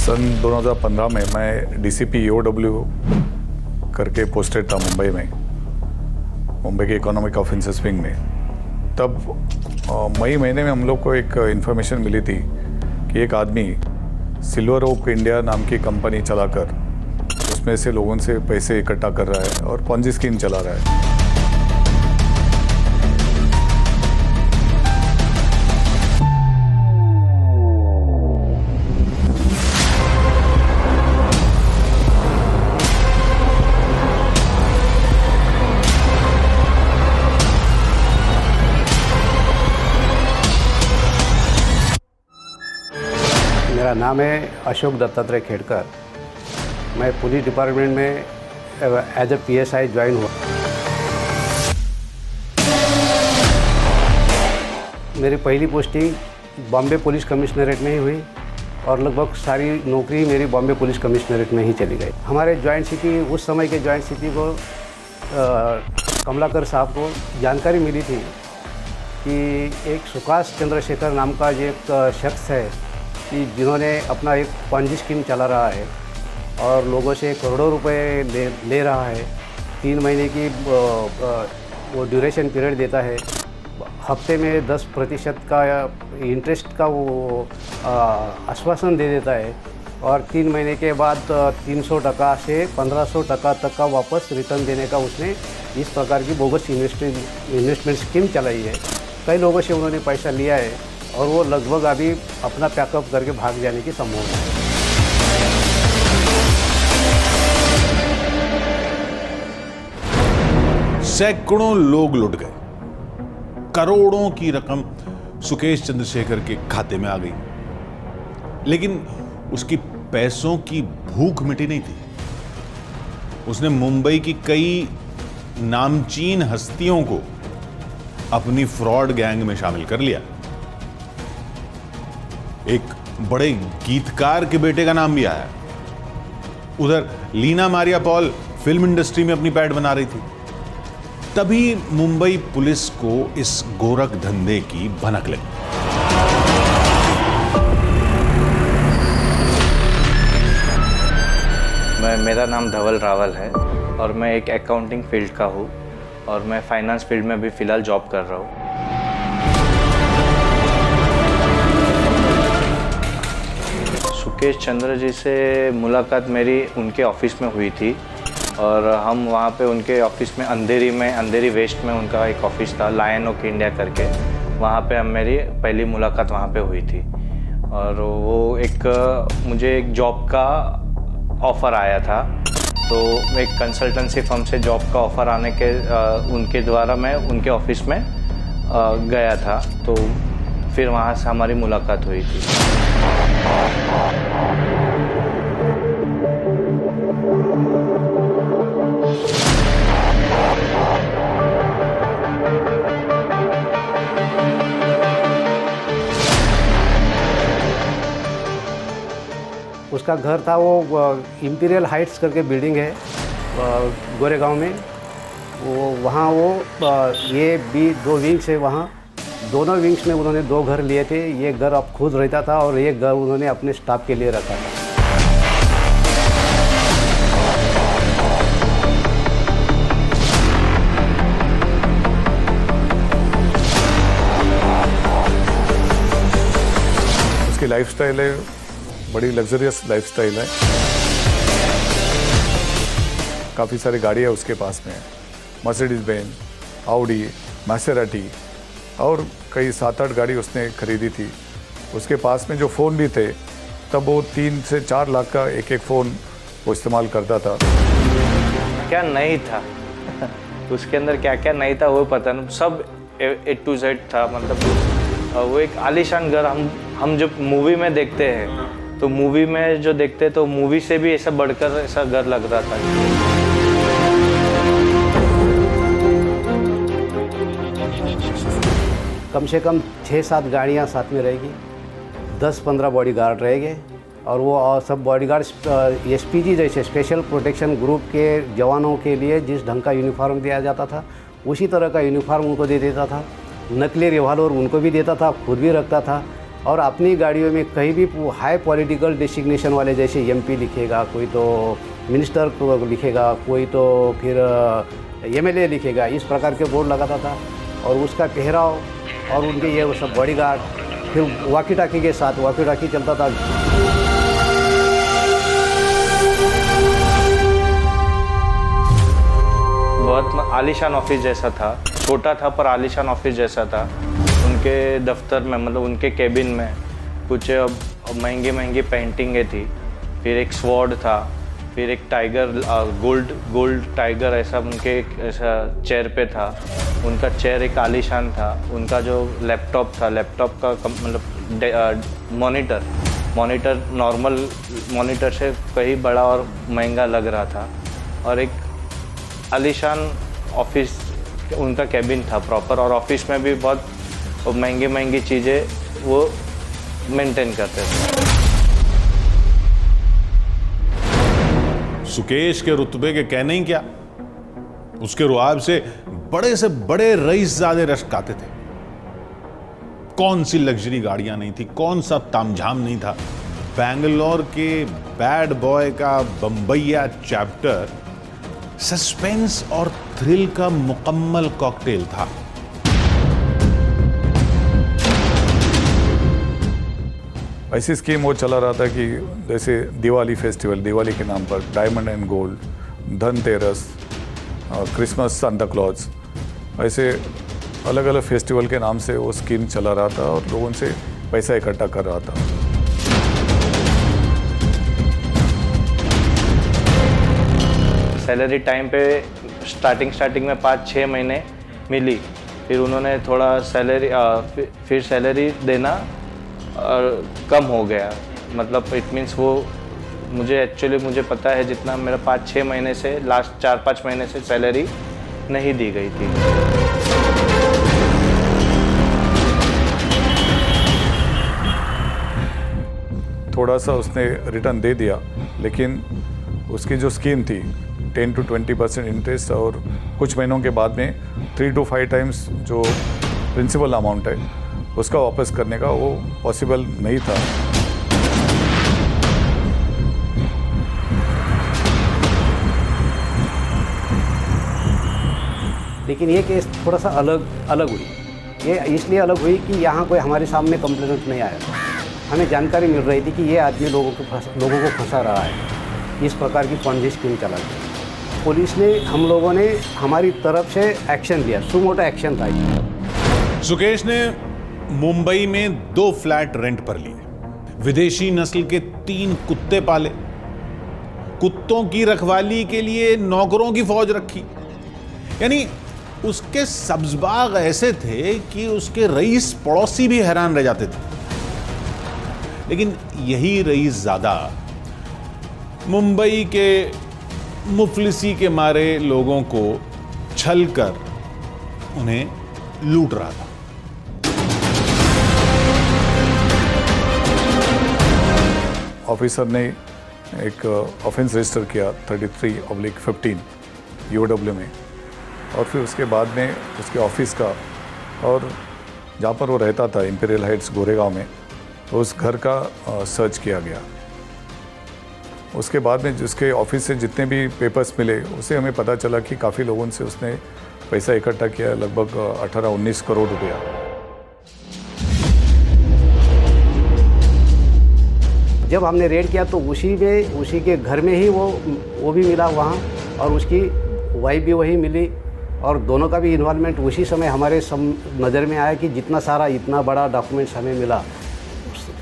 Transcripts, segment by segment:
सन 2015 में मैं DCP EOW करके पोस्टेड था मुंबई के इकोनॉमिक ऑफेंसेस विंग में। तब मई महीने में हम लोग को एक इन्फॉर्मेशन मिली थी कि एक आदमी सिल्वर ओक इंडिया नाम की कंपनी चलाकर उसमें से लोगों से पैसे इकट्ठा कर रहा है और पॉन्जी स्कीम चला रहा है। मेरा नाम है अशोक दत्तात्रेय खेड़कर। मैं पुलिस डिपार्टमेंट में एज ए पीएसआई ज्वाइन हुआ। मेरी पहली पोस्टिंग बॉम्बे पुलिस कमिश्नरेट में ही हुई और लगभग सारी नौकरी मेरी बॉम्बे पुलिस कमिश्नरेट में ही चली गई। हमारे जॉइंट सिटी, उस समय के जॉइंट सिटी को कमलाकर साहब को जानकारी मिली थी कि एक सुकाश चंद्रशेखर नाम का जो एक शख्स है कि जिन्होंने अपना एक पॉन्जी स्कीम चला रहा है और लोगों से करोड़ों रुपए ले रहा है। 3 महीने की वो ड्यूरेशन पीरियड देता है। हफ्ते में 10% का इंटरेस्ट का वो आश्वासन दे देता है और 3 महीने के बाद 300% से 1500% तक का वापस रिटर्न देने का उसने इस प्रकार की बोगस इन्वेस्टमेंट स्कीम चलाई है। कई लोगों से उन्होंने पैसा लिया है और वो लगभग अभी अपना पैकअप करके भाग जाने की संभावना है। सैकड़ों लोग लुट गए। करोड़ों की रकम सुकेश चंद्रशेखर के खाते में आ गई, लेकिन उसकी पैसों की भूख मिटी नहीं थी। उसने मुंबई की कई नामचीन हस्तियों को अपनी फ्रॉड गैंग में शामिल कर लिया। एक बड़े गीतकार के बेटे का नाम भी आया। उधर लीना मारिया पॉल फिल्म इंडस्ट्री में अपनी पैठ बना रही थी। तभी मुंबई पुलिस को इस गोरख धंधे की भनक लगी। मेरा नाम धवल रावल है और मैं एक अकाउंटिंग फील्ड का हूँ और मैं फाइनेंस फील्ड में अभी फ़िलहाल जॉब कर रहा हूँ। सुकेश चंद्र जी से मुलाकात मेरी उनके ऑफिस में हुई थी और हम वहाँ पे उनके ऑफिस में अंधेरी वेस्ट में उनका एक ऑफिस था, लायन ओक इंडिया करके। वहाँ पे मेरी पहली मुलाकात वहाँ पे हुई थी और वो मुझे एक जॉब का ऑफ़र आया था। तो एक कंसल्टेंसी फर्म से जॉब का ऑफ़र आने के उनके द्वारा मैं उनके ऑफिस में गया था। तो फिर वहाँ से हमारी मुलाकात हुई थी। उसका घर था वो इम्पीरियल हाइट्स करके बिल्डिंग है गोरेगांव में। वो वहाँ ये भी 2 विंग्स है वहाँ। दोनों विंग्स में उन्होंने 2 घर लिए थे। ये घर अब खुद रहता था और एक घर उन्होंने अपने स्टाफ के लिए रखा था। उसकी लाइफस्टाइल है, बड़ी लग्जरियस लाइफस्टाइल है। काफ़ी सारी गाड़ियाँ उसके पास में है, मर्सिडीज बेंज, ऑडी, मैसेराटी और कई 7-8 गाड़ी उसने खरीदी थी। उसके पास में जो फ़ोन भी थे तब वो 3 से 4 लाख का एक फ़ोन वो इस्तेमाल करता था। क्या नहीं था उसके अंदर क्या क्या नहीं था वो पता नहीं, सब A to Z था। मतलब वो एक आलीशान घर हम जब मूवी में देखते हैं तो मूवी में जो देखते तो मूवी से भी ऐसा बढ़कर ऐसा घर लग रहा था। कम से कम 6-7 गाड़ियाँ साथ में रहेगी, 10-15 बॉडीगार्ड रहेंगे और वो सब बॉडीगार्ड SPG जैसे स्पेशल प्रोटेक्शन ग्रुप के जवानों के लिए जिस ढंग का यूनिफॉर्म दिया जाता था उसी तरह का यूनिफॉर्म उनको दे देता था। नकली रिवॉल्वर उनको भी देता था, खुद भी रखता था। और अपनी गाड़ियों में कहीं भी हाई पॉलिटिकल डिसिग्नेशन वाले जैसे MP लिखेगा, कोई तो मिनिस्टर को लिखेगा, कोई तो फिर MLA लिखेगा, इस प्रकार के बोर्ड लगाता था। और उसका पहराव और उनके ये वो सब बॉडीगार्ड, फिर वॉकी टाकी के साथ वॉकी टाकी चलता था। बहुत आलीशान ऑफिस जैसा था, छोटा था पर आलीशान ऑफिस जैसा था। उनके दफ्तर में मतलब उनके केबिन में कुछ महंगी पेंटिंगें थी, फिर एक स्वॉर्ड था, फिर एक टाइगर गोल्ड टाइगर ऐसा उनके ऐसा चेयर पे था। उनका चेयर एक आलीशान था। उनका जो लैपटॉप था, लैपटॉप का मतलब मॉनिटर नॉर्मल मॉनिटर से कहीं बड़ा और महंगा लग रहा था। और एक आलीशान ऑफिस उनका कैबिन था प्रॉपर, और ऑफिस में भी बहुत महंगी चीज़ें वो मेंटेन करते थे। सुकेश के रुतबे के कहने ही क्या, उसके रुआब से बड़े रईसजादे रश्क आते थे। कौन सी लग्जरी गाड़ियां नहीं थी, कौन सा तामझाम नहीं था। बैंगलोर के बैड बॉय का बम्बैया चैप्टर सस्पेंस और थ्रिल का मुकम्मल कॉकटेल था। ऐसी स्कीम वो चला रहा था कि जैसे दिवाली फेस्टिवल, दिवाली के नाम पर diamond and gold, Dhanteras, Christmas, Santa Claus, ऐसे अलग अलग फेस्टिवल के नाम से वो स्कीम चला रहा था और लोगों से पैसा इकट्ठा कर रहा था। सैलरी टाइम पे स्टार्टिंग में 5-6 महीने मिली, फिर उन्होंने थोड़ा फिर सैलरी देना और कम हो गया। मतलब इट मीन्स वो मुझे पता है जितना मेरा 5-6 महीने से लास्ट 4-5 महीने से सैलरी नहीं दी गई थी। थोड़ा सा उसने रिटर्न दे दिया, लेकिन उसकी जो स्कीम थी 10 to 20% इंटरेस्ट और कुछ महीनों के बाद में 3 to 5 टाइम्स जो प्रिंसिपल अमाउंट है उसका वापस करने का वो पॉसिबल नहीं था। लेकिन ये केस थोड़ा सा अलग हुई। ये इसलिए अलग हुई कि यहाँ कोई हमारे सामने कंप्लेंट नहीं आया। हमें जानकारी मिल रही थी कि ये आदमी लोगों को फंसा रहा है, इस प्रकार की पॉन्जी स्कीम चला रही। पुलिस ने, हम लोगों ने हमारी तरफ से एक्शन लिया, सुमोटो एक्शन था। सुकेश ने मुंबई में 2 फ्लैट रेंट पर लिए, विदेशी नस्ल के 3 कुत्ते पाले, कुत्तों की रखवाली के लिए नौकरों की फौज रखी। यानी उसके सब्ज़बाग ऐसे थे कि उसके रईस पड़ोसी भी हैरान रह जाते थे। लेकिन यही रईसजादा मुंबई के मुफलिसी के मारे लोगों को छल कर उन्हें लूट रहा था। ऑफिसर ने एक ऑफेंस रजिस्टर किया 33/15 UOW में, और फिर उसके बाद में उसके ऑफिस का और जहाँ पर वो रहता था इंपीरियल हाइट्स गोरेगांव में, तो उस घर का सर्च किया गया। उसके बाद में जिसके ऑफिस से जितने भी पेपर्स मिले उसे हमें पता चला कि काफ़ी लोगों से उसने पैसा इकट्ठा किया, लगभग 18-19 करोड़ रुपया। जब हमने रेड किया तो उसी के घर में ही वो भी मिला वहाँ, और उसकी वाइफ भी वही मिली, और दोनों का भी इन्वॉल्वमेंट उसी समय हमारे नज़र में आया कि इतना बड़ा डॉक्यूमेंट्स हमें मिला,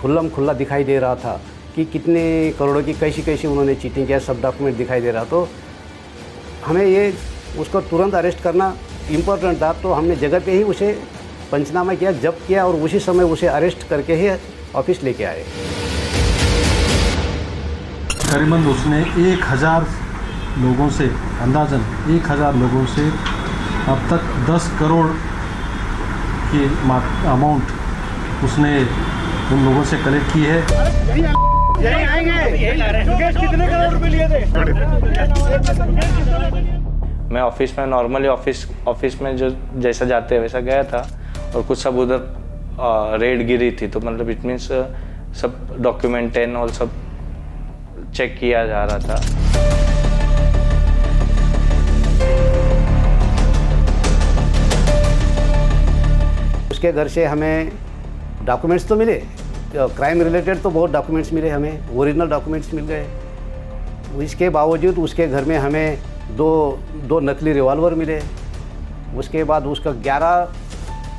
खुल्लम खुल्ला दिखाई दे रहा था कि कितने करोड़ों की कैसी उन्होंने चीटिंग किया, सब डॉक्यूमेंट दिखाई दे रहा। तो हमें ये उसको तुरंत अरेस्ट करना इम्पोर्टेंट था, तो हमने जगह पे ही उसे पंचनामा किया, जब्त किया, और उसी समय उसे अरेस्ट करके ही ऑफिस लेके आए। करीबन उसने 1000 लोगों से, अंदाजन 1000 लोगों से अब तक 10 करोड़ की अमाउंट उसने उन लोगों से कलेक्ट की है। कितने करोड़ रुपए लिए थे? मैं ऑफिस में नॉर्मली ऑफिस में जो जैसा जाते हैं वैसा गया था, और कुछ सब उधर रेड गिरी थी, तो मतलब इट मीन्स सब डॉक्यूमेंट एंड ऑल सब चेक किया जा रहा था। उसके घर से हमें डॉक्यूमेंट्स तो मिले, क्राइम रिलेटेड तो बहुत डॉक्यूमेंट्स मिले, हमें ओरिजिनल डॉक्यूमेंट्स मिल गए। इसके बावजूद उसके घर में हमें दो नकली रिवॉल्वर मिले। उसके बाद उसका 11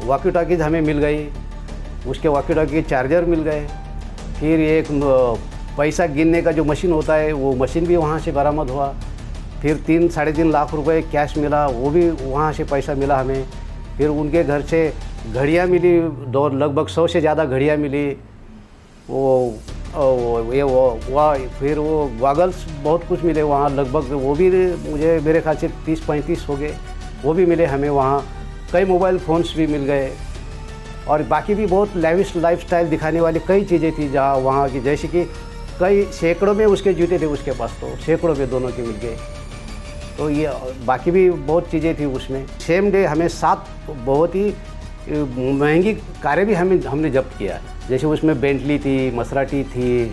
वॉकी टॉकीज हमें मिल गई, उसके वॉकी टॉकी चार्जर मिल गए। फिर एक पैसा गिनने का जो मशीन होता है वो मशीन भी वहाँ से बरामद हुआ। फिर 3-3.5 लाख रुपए कैश मिला, वो भी वहाँ से पैसा मिला हमें। फिर उनके घर से घड़ियाँ मिली, लगभग 100 से ज़्यादा घड़ियाँ मिली। फिर वो गॉगल्स बहुत कुछ मिले वहाँ, लगभग वो भी मुझे मेरे ख्याल से 30-35 हो गए, वो भी मिले हमें वहाँ। कई मोबाइल फ़ोन्स भी मिल गए, और बाकी भी बहुत लेविश लाइफस्टाइल दिखाने वाली कई चीज़ें थी जहाँ वहाँ की, जैसे कि कई सैकड़ों में उसके जूते थे उसके पास, तो सैकड़ों में दोनों के मिल गए। तो ये बाकी भी बहुत चीज़ें थी उसमें। सेम डे हमें 7 बहुत ही महंगी कारें भी हमने जब्त किया, जैसे उसमें बेंटली थी, मसराटी थी,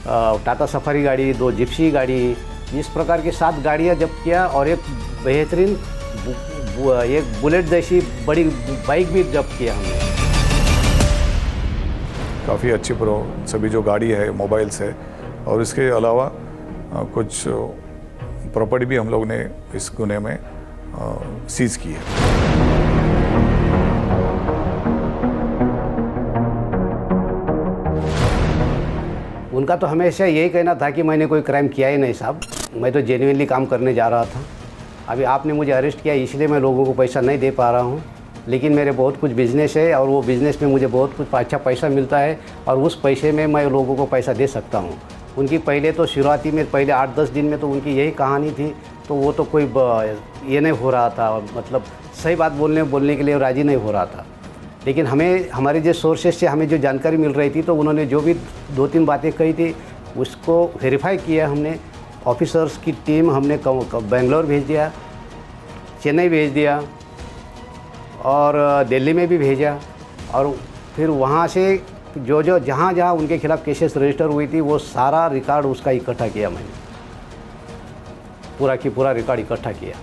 टाटा सफारी गाड़ी, 2 जिप्सी गाड़ी, इस प्रकार की 7 गाड़ियाँ जब्त किया, और एक बेहतरीन एक बुलेट जैसी बड़ी बाइक भी जब्त किया हमने। काफ़ी अच्छी सभी जो गाड़ी है, मोबाइल्स है, और इसके अलावा कुछ प्रॉपर्टी भी हम लोग ने इस गुने में सीज़ की है। उनका तो हमेशा यही कहना था कि मैंने कोई क्राइम किया ही नहीं साहब, मैं तो जेन्युइनली काम करने जा रहा था। अभी आपने मुझे अरेस्ट किया इसलिए मैं लोगों को पैसा नहीं दे पा रहा हूँ, लेकिन मेरे बहुत कुछ बिज़नेस है, और वो बिज़नेस में मुझे बहुत कुछ अच्छा पैसा मिलता है, और उस पैसे में मैं लोगों को पैसा दे सकता हूँ। उनकी पहले तो शुरुआती में पहले 8-10 दिन में तो उनकी यही कहानी थी, तो वो तो कोई ये नहीं हो रहा था, मतलब सही बात बोलने के लिए राज़ी नहीं हो रहा था। लेकिन हमें हमारे जो सोर्सेज से हमें जो जानकारी मिल रही थी, तो उन्होंने जो भी 2-3 बातें कही थी उसको वेरीफाई किया हमने। ऑफिसर्स की टीम हमने बेंगलोर भेज दिया, चेन्नई भेज दिया, और दिल्ली में भी भेजा, और फिर वहाँ से जो जहाँ उनके खिलाफ़ केसेस रजिस्टर हुई थी वो सारा रिकॉर्ड उसका इकट्ठा किया मैंने, पूरा रिकॉर्ड इकट्ठा किया।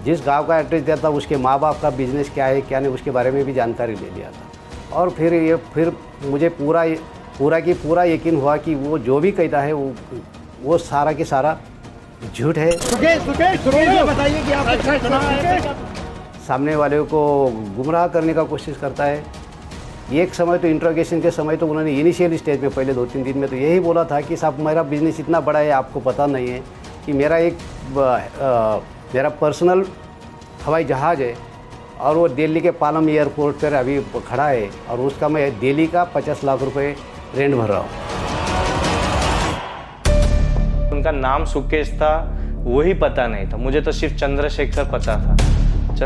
जिस गांव का एड्रेस दिया था उसके माँ बाप का बिज़नेस क्या है क्या नहीं उसके बारे में भी जानकारी ले लिया था। और फिर मुझे पूरा यकीन हुआ कि वो जो भी कहता है वो सारा के सारा झूठ है। बताइए कि आप सामने वाले को गुमराह करने का कोशिश करता है। एक समय तो इंट्रोगेशन के समय तो उन्होंने इनिशियल स्टेज में पहले 2-3 दिन में तो यही बोला था कि साहब मेरा बिज़नेस इतना बड़ा है आपको पता नहीं है कि मेरा पर्सनल हवाई जहाज़ है, और वो दिल्ली के पालम एयरपोर्ट पर अभी खड़ा है, और उसका मैं दिल्ली का 50 लाख रुपए रेंट भर रहा हूँ। उनका नाम सुकेश था वही पता नहीं था, मुझे तो सिर्फ चंद्रशेखर पता था।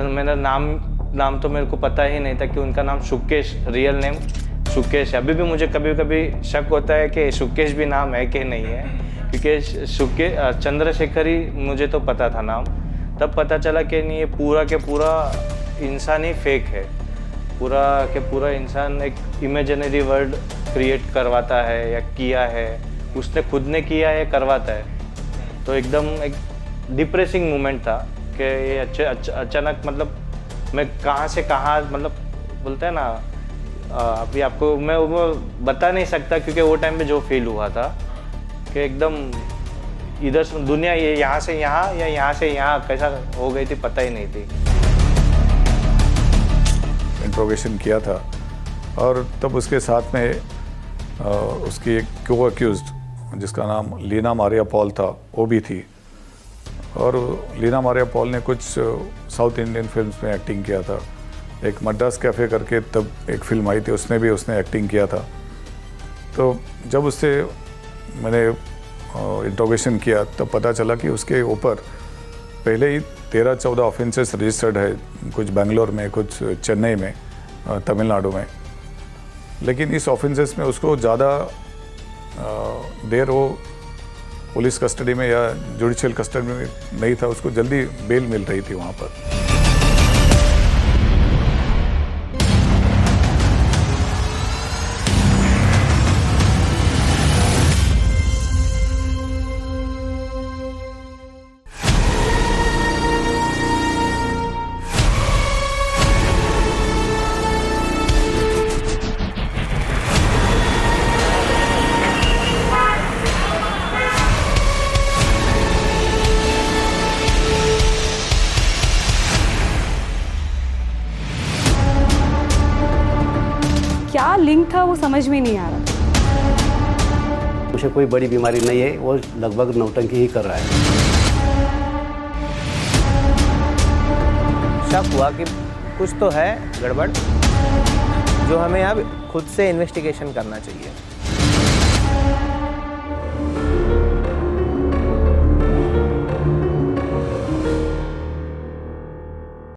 मेरा नाम तो मेरे को पता ही नहीं था कि उनका नाम सुकेश, रियल नेम सुकेश है। अभी भी मुझे कभी कभी शक होता है कि सुकेश भी नाम है कि नहीं है, क्योंकि चंद्रशेखर ही मुझे तो पता था नाम, तब पता चला कि नहीं ये पूरा के पूरा इंसान ही फेक है, पूरा के पूरा इंसान एक इमेजिनरी वर्ल्ड क्रिएट करवाता है या किया है, उसने खुद ने किया है करवाता है। तो एकदम एक डिप्रेसिंग मोमेंट था कि ये अचानक मतलब मैं कहाँ से कहाँ मतलब बोलते हैं ना अभी आपको मैं वो बता नहीं सकता, क्योंकि वो टाइम पे जो फील हुआ था कि एकदम इधर से दुनिया ये यहाँ से यहाँ या यहाँ से यहाँ कैसा हो गई थी पता ही नहीं थी। इंट्रोगेशन किया था और तब उसके साथ में उसकी एक को अक्यूज्ड जिसका नाम लीना मारिया पॉल था वो भी थी, और लीना मारिया पॉल ने कुछ साउथ इंडियन फिल्म्स में एक्टिंग किया था। एक मद्रास कैफ़े करके तब एक फिल्म आई थी, उसमें भी उसने एक्टिंग किया था। तो जब उससे मैंने इंट्रोगेशन किया तब पता चला कि उसके ऊपर पहले ही 13-14 ऑफेंसेस रजिस्टर्ड है, कुछ बेंगलोर में, कुछ चेन्नई में, तमिलनाडु में। लेकिन इस ऑफेंसेस में उसको ज़्यादा देर वो पुलिस कस्टडी में या जुडिशियल कस्टडी में नहीं था, उसको जल्दी बेल मिल रही थी वहाँ पर। क्या लिंक था वो समझ में नहीं आ रहा था। उसे कोई बड़ी बीमारी नहीं है, वो लगभग नौटंकी ही कर रहा है। शक हुआ कि कुछ तो है गड़बड़, जो हमें अब खुद से इन्वेस्टिगेशन करना चाहिए।